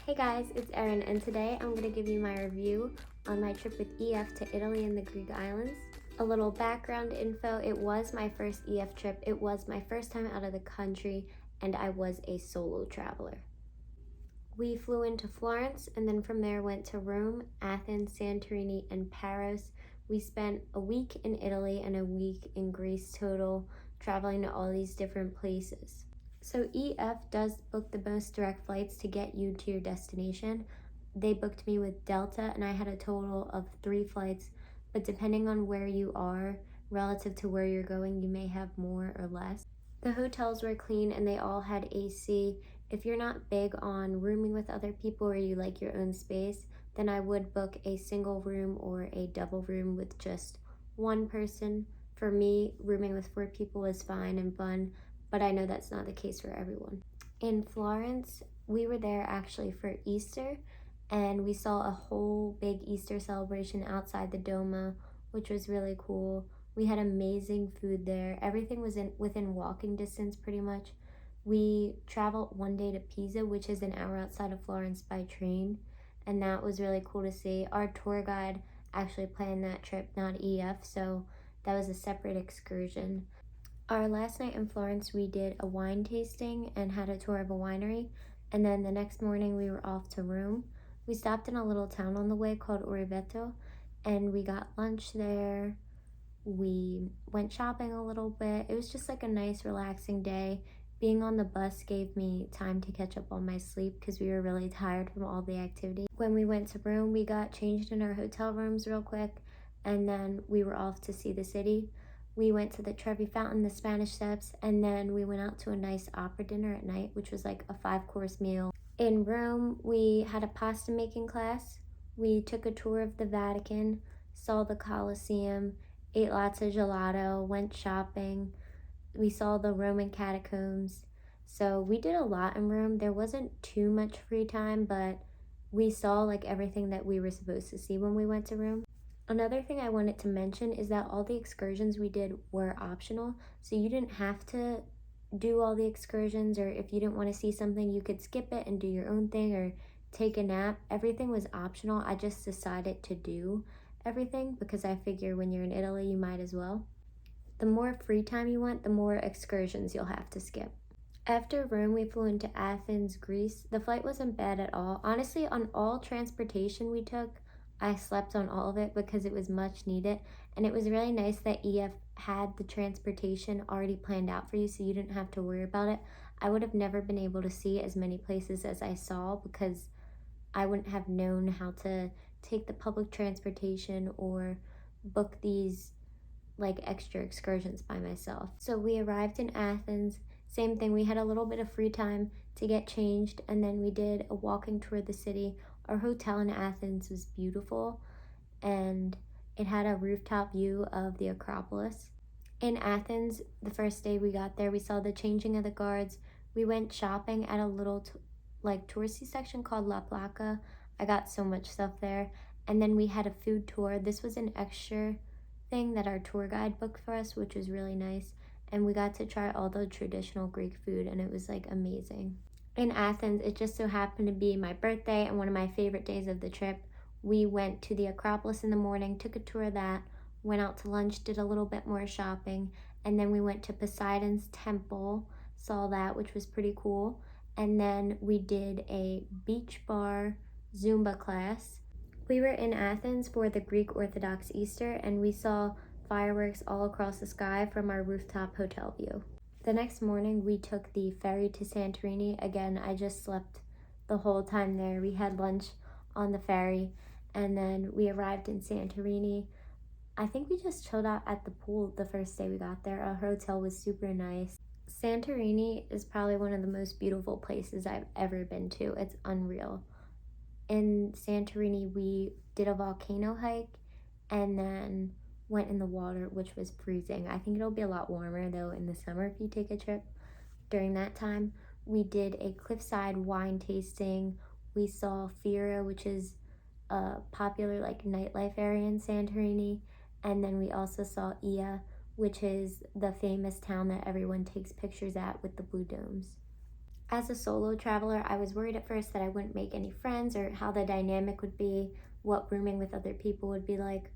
Hey guys, it's Erin, and today I'm going to give you my review on my trip with EF to Italy and the Greek islands. A little background info: it was my first EF trip, it was my first time out of the country, and I was a solo traveler. We flew into Florence, and then from there went to Rome, Athens, Santorini, and Paros. We spent a week in Italy and a week in Greece total, traveling to all these different places. So EF does book the most direct flights to get you to your destination. They booked me with Delta, and I had a total of 3 flights, but depending on where you are relative to where you're going, you may have more or less. The hotels were clean and they all had AC. If you're not big on rooming with other people or you like your own space, then I would book a single room or a double room with just one person. For me, rooming with 4 people is fine and fun, but I know that's not the case for everyone. In Florence, we were there actually for Easter, and we saw a whole big Easter celebration outside the Doma, which was really cool. We had amazing food there. Everything was within walking distance pretty much. We traveled one day to Pisa, which is an hour outside of Florence by train, and that was really cool to see. Our tour guide actually planned that trip, not EF, so that was a separate excursion. Our last night in Florence, we did a wine tasting and had a tour of a winery, and then the next morning we were off to Rome. We stopped in a little town on the way called Orvieto, and we got lunch there. We went shopping a little bit. It was just like a nice, relaxing day. Being on the bus gave me time to catch up on my sleep because we were really tired from all the activity. When we went to Rome, we got changed in our hotel rooms real quick, and then we were off to see the city. We went to the Trevi Fountain, the Spanish Steps, and then we went out to a nice opera dinner at night, which was like a 5-course meal. In Rome, we had a pasta making class. We took a tour of the Vatican, saw the Colosseum, ate lots of gelato, went shopping. We saw the Roman catacombs. So we did a lot in Rome. There wasn't too much free time, but we saw like everything that we were supposed to see when we went to Rome. Another thing I wanted to mention is that all the excursions we did were optional, so you didn't have to do all the excursions, or if you didn't want to see something, you could skip it and do your own thing or take a nap. Everything was optional. I just decided to do everything because I figure when you're in Italy, you might as well. The more free time you want, the more excursions you'll have to skip. After Rome, we flew into Athens, Greece. The flight wasn't bad at all. Honestly, on all transportation we took, I slept on all of it because it was much needed, and it was really nice that EF had the transportation already planned out for you so you didn't have to worry about it. I would have never been able to see as many places as I saw because I wouldn't have known how to take the public transportation or book these like extra excursions by myself. So we arrived in Athens. Same thing, we had a little bit of free time to get changed, and then we did a walking tour of the city. Our hotel in Athens was beautiful, and it had a rooftop view of the Acropolis. In Athens, the first day we got there, we saw the changing of the guards. We went shopping at a little touristy section called La Placa. I got so much stuff there. And then we had a food tour. This was an extra thing that our tour guide booked for us, which was really nice. And we got to try all the traditional Greek food, and it was like amazing. In Athens, it just so happened to be my birthday and one of my favorite days of the trip. We went to the Acropolis in the morning, took a tour of that, went out to lunch, did a little bit more shopping, and then we went to Poseidon's temple, saw that, which was pretty cool. And then we did a beach bar Zumba class. We were in Athens for the Greek Orthodox Easter, and we saw fireworks all across the sky from our rooftop hotel view. The next morning, we took the ferry to Santorini. Again, I just slept the whole time there. We had lunch on the ferry, and then we arrived in Santorini. I think we just chilled out at the pool the first day we got there. Our hotel was super nice. Santorini is probably one of the most beautiful places I've ever been to. It's unreal. In Santorini, we did a volcano hike and then went in the water, which was freezing. I think it'll be a lot warmer though in the summer if you take a trip during that time. We did a cliffside wine tasting. We saw Fira, which is a popular like nightlife area in Santorini, and then we also saw Ia, which is the famous town that everyone takes pictures at with the blue domes. As a solo traveler, I was worried at first that I wouldn't make any friends or how the dynamic would be, what rooming with other people would be like.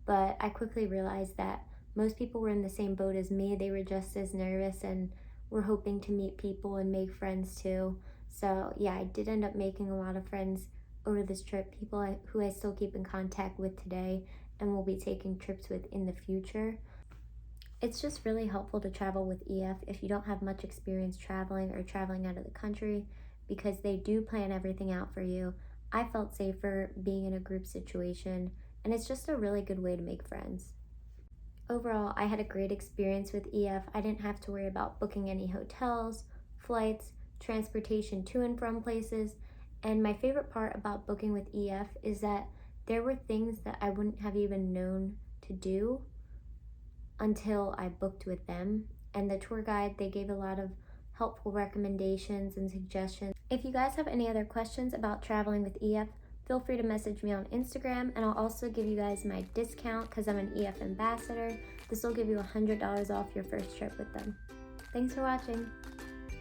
But I quickly realized that most people were in the same boat as me. They were just as nervous and were hoping to meet people and make friends too. So, yeah, I did end up making a lot of friends over this trip, who I still keep in contact with today and will be taking trips with in the future. It's just really helpful to travel with EF if you don't have much experience traveling or traveling out of the country, because they do plan everything out for you. I felt safer being in a group situation, and it's just a really good way to make friends. Overall, I had a great experience with EF. I didn't have to worry about booking any hotels, flights, transportation to and from places. And my favorite part about booking with EF is that there were things that I wouldn't have even known to do until I booked with them. And the tour guide, they gave a lot of helpful recommendations and suggestions. If you guys have any other questions about traveling with EF, feel free to message me on Instagram, and I'll also give you guys my discount because I'm an EF ambassador. This will give you $100 off your first trip with them. Thanks for watching.